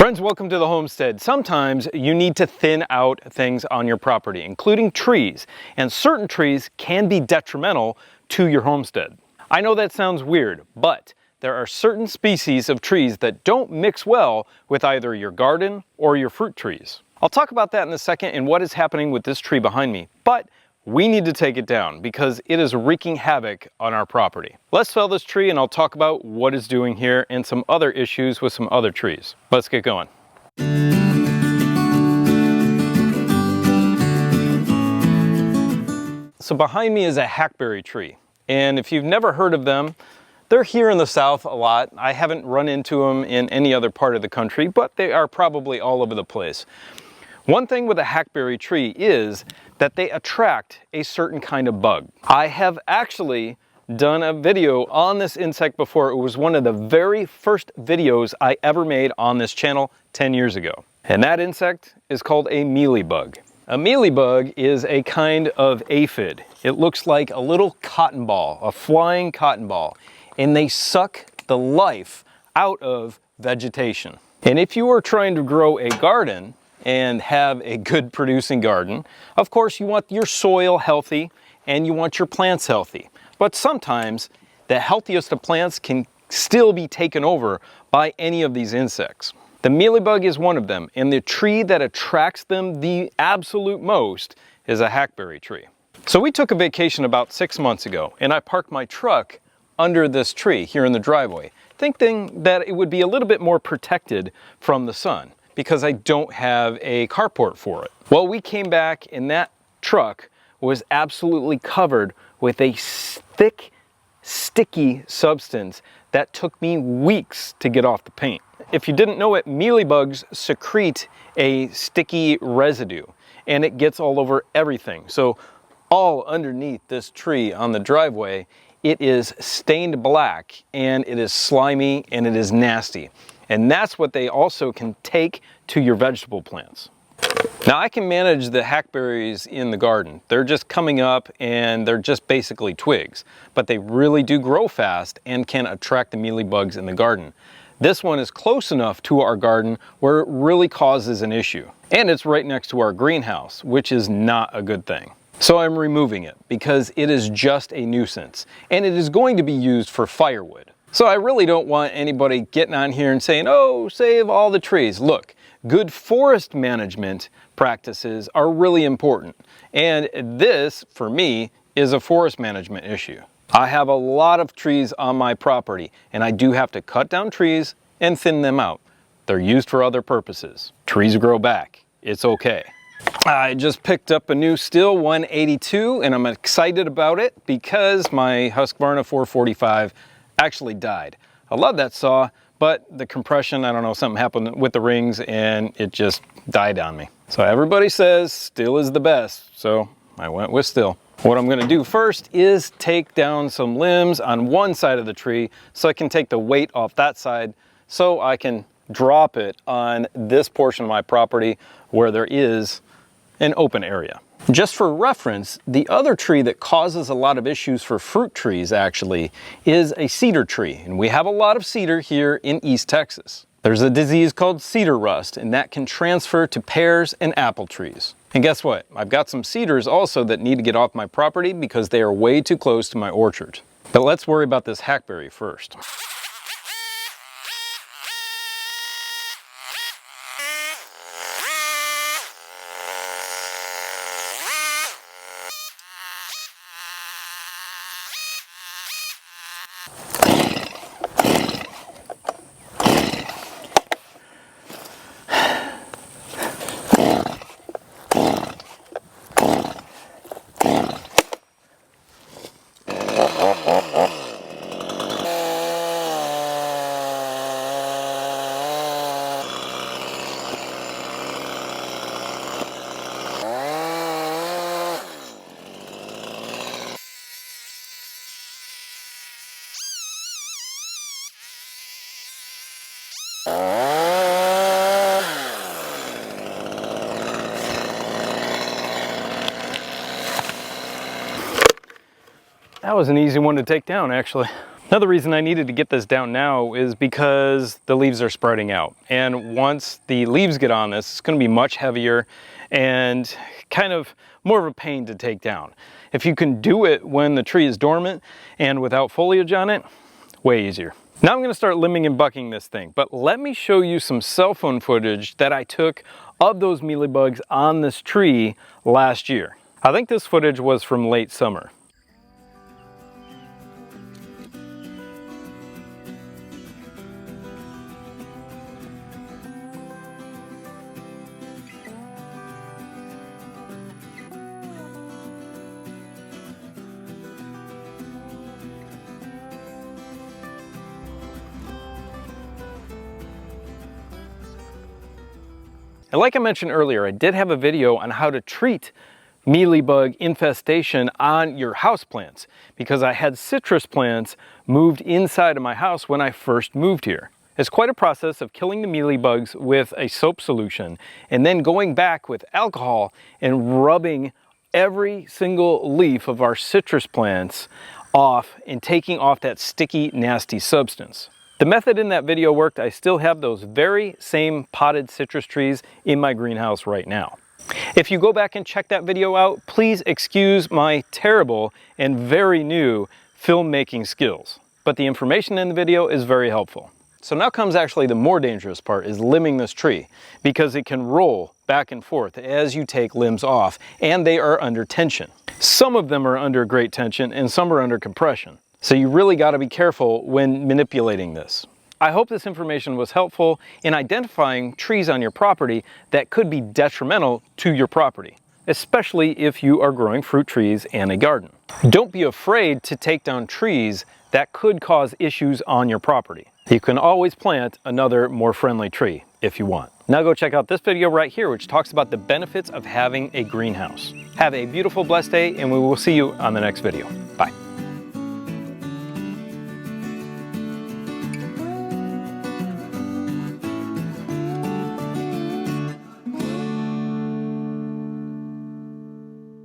Friends, welcome to the homestead. Sometimes you need to thin out things on your property, including trees, and certain trees can be detrimental to your homestead. I know that sounds weird, but there are certain species of trees that don't mix well with either your garden or your fruit trees. I'll talk about that in a second and what is happening with this tree behind me, but we need to take it down because it is wreaking havoc on our property. Let's fell this tree and I'll talk about what it's doing here and some other issues with some other trees. Let's get going. So behind me is a hackberry tree. And if you've never heard of them, they're here in the South a lot. I haven't run into them in any other part of the country, but they are probably all over the place. One thing with a hackberry tree is that they attract a certain kind of bug. I have actually done a video on this insect before. It was one of the very first videos I ever made on this channel 10 years ago. And that insect is called a mealybug. A mealybug is a kind of aphid. It looks like a little cotton ball, a flying cotton ball, and they suck the life out of vegetation. And if you are trying to grow a garden and have a good producing garden, of course you want your soil healthy and you want your plants healthy. But sometimes the healthiest of plants can still be taken over by any of these insects. The mealybug is one of them, and the tree that attracts them the absolute most is a hackberry tree. So we took a vacation about 6 months ago, and I parked my truck under this tree here in the driveway, thinking that it would be a little bit more protected from the sun, because I don't have a carport for it. Well, we came back and that truck was absolutely covered with a thick, sticky substance that took me weeks to get off the paint. If you didn't know it, mealybugs secrete a sticky residue and it gets all over everything. So all underneath this tree on the driveway, it is stained black and it is slimy and it is nasty. And that's what they also can take to your vegetable plants. Now I can manage the hackberries in the garden. They're just coming up and they're just basically twigs, but they really do grow fast and can attract the mealybugs in the garden. This one is close enough to our garden where it really causes an issue. And it's right next to our greenhouse, which is not a good thing. So I'm removing it because it is just a nuisance and it is going to be used for firewood. So I really don't want anybody getting on here and saying, oh, save all the trees. Look, good forest management practices are really important. And this, for me, is a forest management issue. I have a lot of trees on my property, and I do have to cut down trees and thin them out. They're used for other purposes. Trees grow back. It's okay. I just picked up a new Stihl 182, and I'm excited about it because my Husqvarna 445 actually died. I love that saw, but the compression, I don't know, something happened with the rings and it just died on me. So everybody says Stihl is the best, so I went with Stihl. What I'm gonna do first is take down some limbs on one side of the tree so I can take the weight off that side so I can drop it on this portion of my property where there is an open area. Just for reference, the other tree that causes a lot of issues for fruit trees actually is a cedar tree, and we have a lot of cedar here in East Texas. There's a disease called cedar rust, and that can transfer to pears and apple trees. And guess what? I've got some cedars also that need to get off my property because they are way too close to my orchard. But let's worry about this hackberry first. That was an easy one to take down, actually. Another reason I needed to get this down now is because the leaves are sprouting out. And once the leaves get on this, it's going to be much heavier and kind of more of a pain to take down. If you can do it when the tree is dormant and without foliage on it, way easier. Now I'm going to start limbing and bucking this thing, but let me show you some cell phone footage that I took of those mealybugs on this tree last year. I think this footage was from late summer. And like I mentioned earlier, I did have a video on how to treat mealybug infestation on your houseplants because I had citrus plants moved inside of my house when I first moved here. It's quite a process of killing the mealybugs with a soap solution and then going back with alcohol and rubbing every single leaf of our citrus plants off and taking off that sticky, nasty substance. The method in that video worked. I still have those very same potted citrus trees in my greenhouse right now. If you go back and check that video out, please excuse my terrible and very new filmmaking skills. But the information in the video is very helpful. So now comes actually the more dangerous part, is limbing this tree, because it can roll back and forth as you take limbs off, and they are under tension. Some of them are under great tension and some are under compression. So you really got to be careful when manipulating this. I hope this information was helpful in identifying trees on your property that could be detrimental to your property, especially if you are growing fruit trees and a garden. Don't be afraid to take down trees that could cause issues on your property. You can always plant another more friendly tree if you want. Now go check out this video right here, which talks about the benefits of having a greenhouse. Have a beautiful, blessed day, and we will see you on the next video. Bye.